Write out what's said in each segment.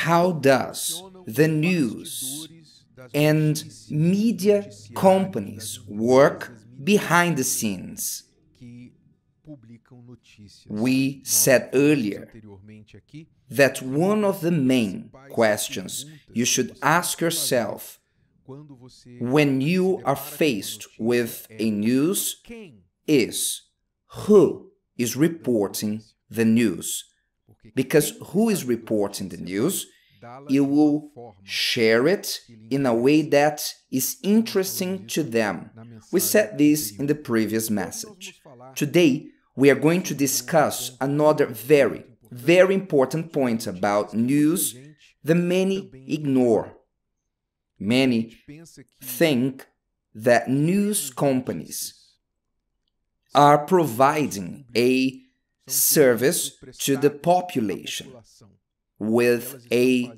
how does the news and media companies work behind the scenes? We said earlier that one of the main questions you should ask yourself when you are faced with a news is who is reporting the news. Because who is reporting the news, you will share it in a way that is interesting to them. We said this in the previous message. Today, we are going to discuss another very important point about news that many ignore. Many think that news companies are providing a service to the population with a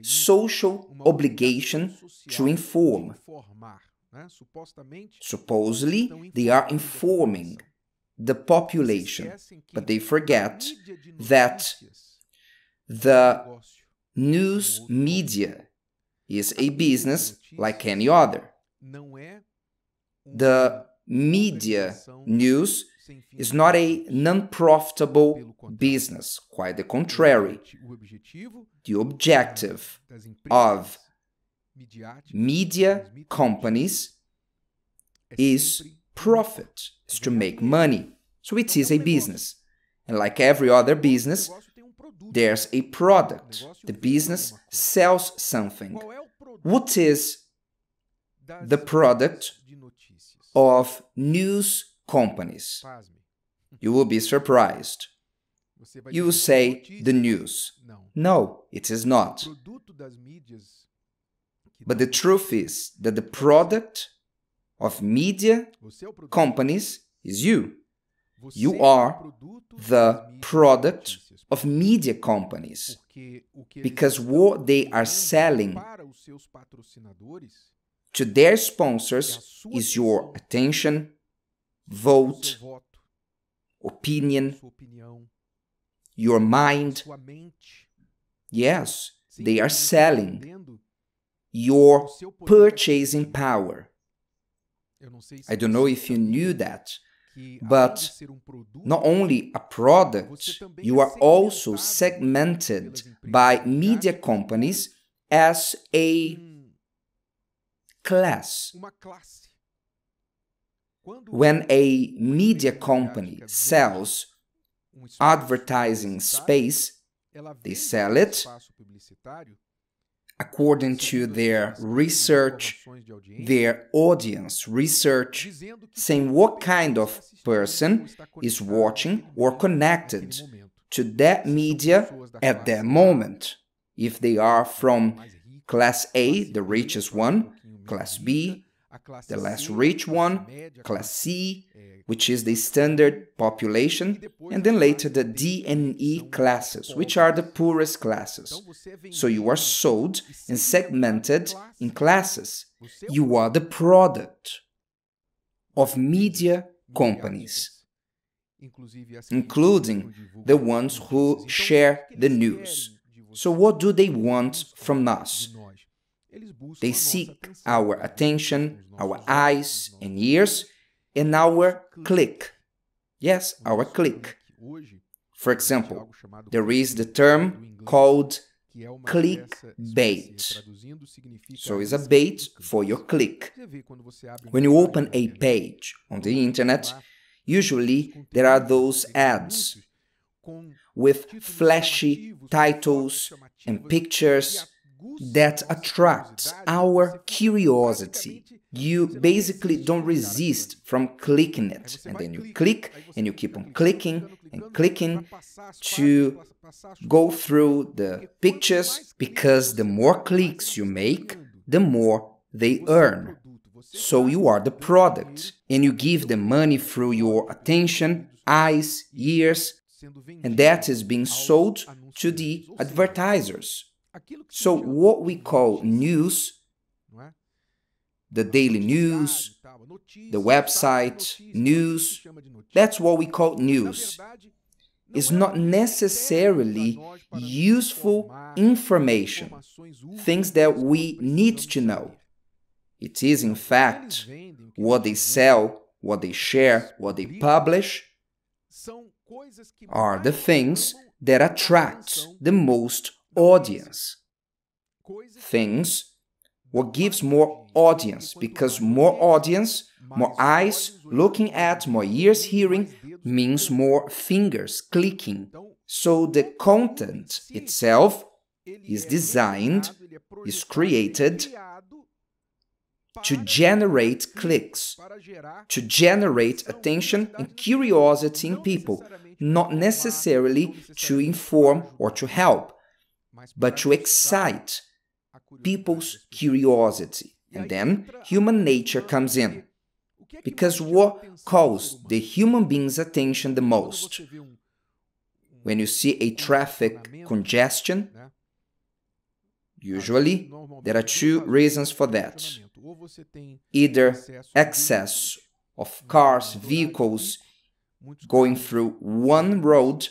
social obligation to inform. Supposedly, they are informing the population, but they forget that the news media is a business like any other. The media news is not a non-profitable business, quite the contrary. The objective of media companies is profit, is to make money. So it is a business. And like every other business, there's a product. The business sells something. What is the product of news companies? You will be surprised. You will say the news. No, it is not. But the truth is that the product of media companies is you. You are the product of media companies, because what they are selling to their sponsors is your attention, vote, opinion, your mind. Yes, they are selling your purchasing power. I don't know if you knew that, but not only a product, you are also segmented by media companies as a class. When a media company sells advertising space, they sell it according to their research, their audience research, saying what kind of person is watching or connected to that media at that moment. If they are from Class A, the richest one, Class B, the less rich one, Class C, which is the standard population, and then later the D and E classes, which are the poorest classes. So you are sold and segmented in classes. You are the product of media companies, including the ones who share the news. So what do they want from us? They seek our attention, our eyes and ears, and our click. Yes, our click. For example, there is the term called clickbait. So it's a bait for your click. When you open a page on the internet, usually there are those ads with flashy titles and pictures that attracts our curiosity. You basically don't resist from clicking it. And then you click and you keep on clicking and clicking to go through the pictures, because the more clicks you make, the more they earn. So you are the product and you give them money through your attention, eyes, ears, and that is being sold to the advertisers. So what we call news, the daily news, the website news, that's what we call news. It's not necessarily useful information, things that we need to know. It is, in fact, what they sell, what they share, what they publish are the things that attract the most audience. Things what gives more audience, because more audience, more eyes looking at, more ears hearing, means more fingers clicking. So the content itself is designed, is created to generate clicks, to generate attention and curiosity in people, not necessarily to inform or to help, but to excite people's curiosity. And then human nature comes in. Because what calls the human being's attention the most? When you see a traffic congestion, usually there are two reasons for that. Either excess of cars, vehicles going through one road,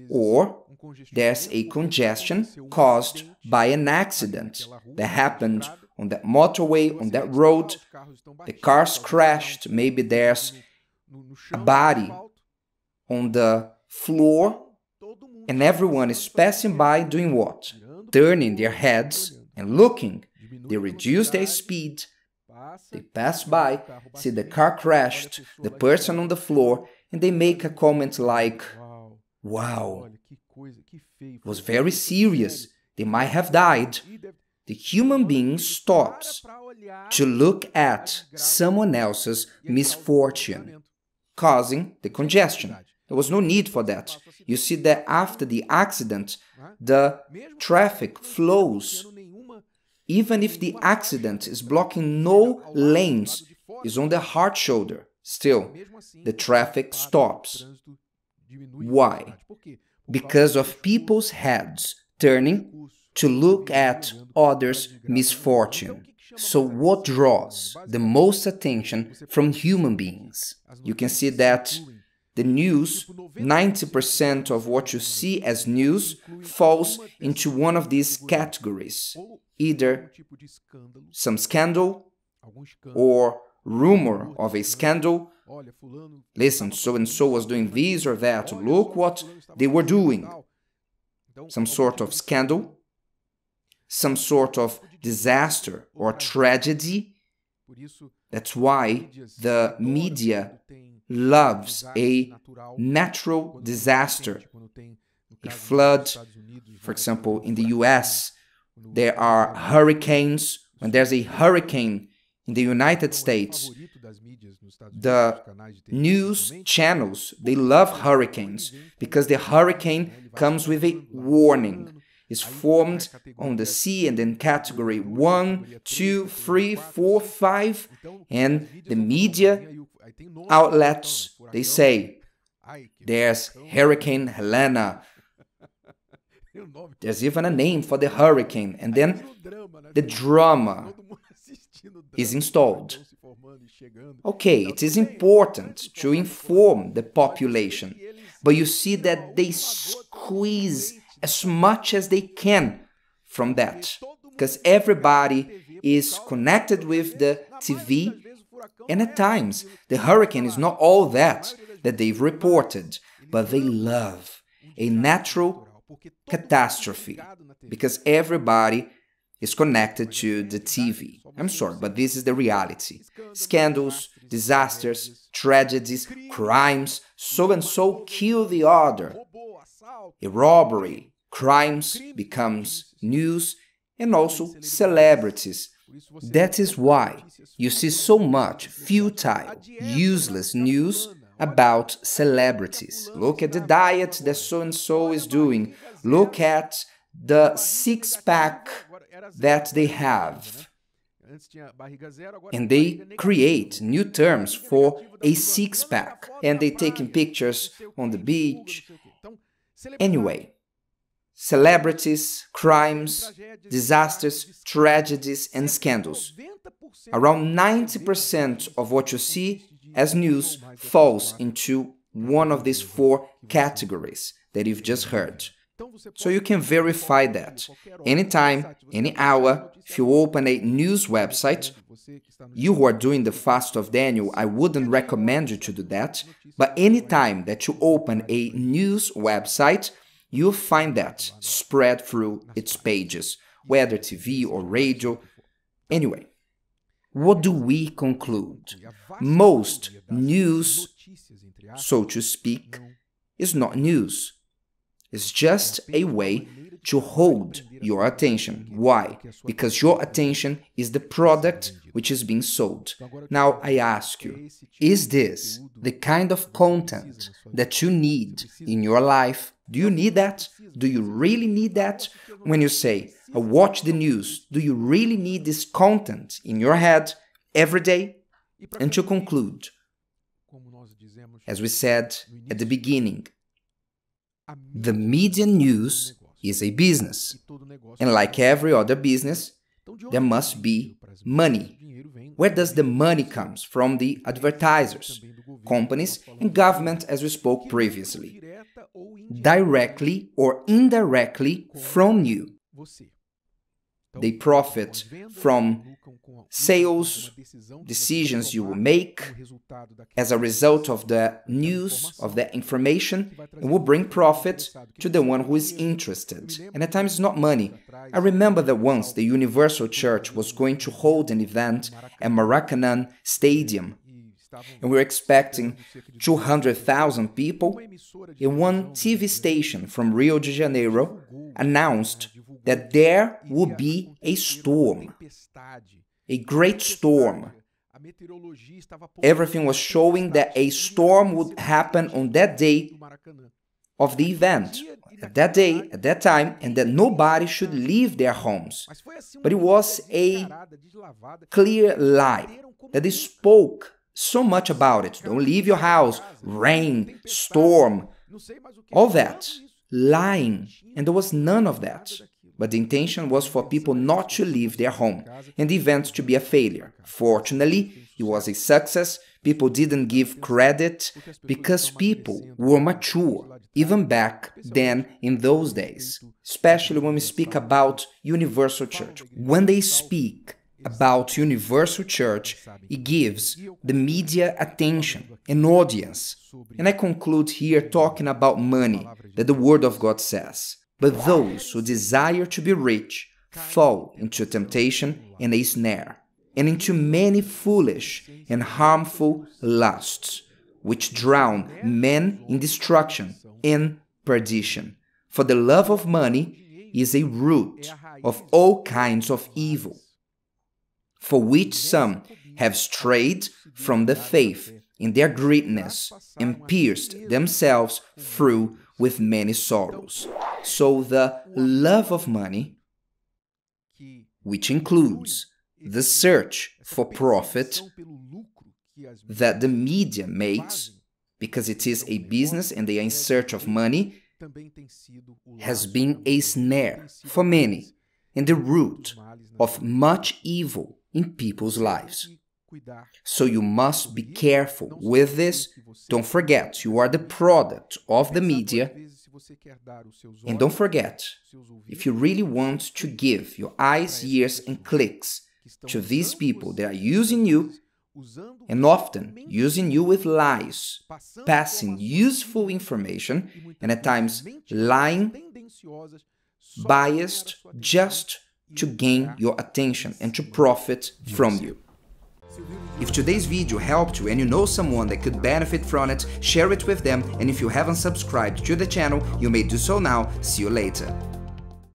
or there's a congestion caused by an accident that happened on that motorway, on that road. The cars crashed, maybe there's a body on the floor, and everyone is passing by doing what? Turning their heads and looking. They reduce their speed, they pass by, see the car crashed, the person on the floor, and they make a comment like, "Wow, it was very serious, they might have died." The human being stops to look at someone else's misfortune, causing the congestion. There was no need for that. You see that after the accident, the traffic flows. Even if the accident is blocking no lanes, is on the hard shoulder, still, the traffic stops. Why? Because of people's heads turning to look at others' misfortune. So what draws the most attention from human beings? You can see that the news, 90% of what you see as news falls into one of these categories. Either some scandal or rumor of a scandal. Listen, so-and-so was doing this or that. Look what they were doing. Some sort of scandal, some sort of disaster or tragedy. That's why the media loves a natural disaster. A flood, for example, in the US, there are hurricanes. When there's a hurricane in the United States, the news channels, they love hurricanes because the hurricane comes with a warning. It's formed on the sea and in category 1, 2, 3, 4, 5, and the media outlets, they say, there's Hurricane Helena. There's even a name for the hurricane, and then the drama is installed. Okay, it is important to inform the population, but you see that they squeeze as much as they can from that, because everybody is connected with the TV, and at times the hurricane is not all that they've reported, but they love a natural catastrophe because everybody is connected to the TV. I'm sorry, but this is the reality. Scandals, disasters, tragedies, crimes, so-and-so kill the other. A robbery, crimes becomes news, and also celebrities. That is why you see so much futile, useless news about celebrities. Look at the diet that so-and-so is doing. Look at the six-pack that they have. And they create new terms for a six-pack. And they taking pictures on the beach. Anyway, celebrities, crimes, disasters, tragedies, and scandals. Around 90% of what you see as news falls into one of these four categories. that you've just heard. So you can verify that. Anytime, any hour, if you open a news website, you who are doing the fast of Daniel, I wouldn't recommend you to do that, but anytime that you open a news website, you'll find that spread through its pages, whether TV or radio. Anyway, what do we conclude? Most news, so to speak, is not news. It's just a way to hold your attention. Why? Because your attention is the product which is being sold. Now I ask you, is this the kind of content that you need in your life? Do you need that? Do you really need that? When you say, I watch the news, do you really need this content in your head every day? And to conclude, as we said at the beginning, the media news is a business, and like every other business, there must be money. Where does the money come? From the advertisers, companies, and government, as we spoke previously. Directly or indirectly from you. They profit from sales, decisions you will make as a result of the news, of the information, and will bring profit to the one who is interested. And at times it's not money. I remember that once the Universal Church was going to hold an event at Maracanã Stadium, and we were expecting 200,000 people, and one TV station from Rio de Janeiro announced that there would be a storm, a great storm. Everything was showing that a storm would happen on that day of the event, at that day, at that time, and that nobody should leave their homes. But it was a clear lie that they spoke so much about it. Don't leave your house, rain, storm, all that. Lying. And there was none of that. But the intention was for people not to leave their home and the event to be a failure. Fortunately, it was a success. People didn't give credit because people were mature, even back then in those days. Especially when we speak about Universal Church. When they speak about Universal Church, it gives the media attention and audience. And I conclude here talking about money, that the Word of God says. But those who desire to be rich fall into temptation and a snare, and into many foolish and harmful lusts, which drown men in destruction and perdition. For the love of money is a root of all kinds of evil, for which some have strayed from the faith in their greediness and pierced themselves through with many sorrows. So the love of money, which includes the search for profit that the media makes, because it is a business and they are in search of money, has been a snare for many and the root of much evil in people's lives. So you must be careful with this. Don't forget, you are the product of the media. And don't forget, if you really want to give your eyes, ears, and clicks to these people that are using you, and often using you with lies, passing useful information, and at times lying, biased, just to gain your attention and to profit from you. If today's video helped you and you know someone that could benefit from it, share it with them, and if you haven't subscribed to the channel, you may do so now. See you later.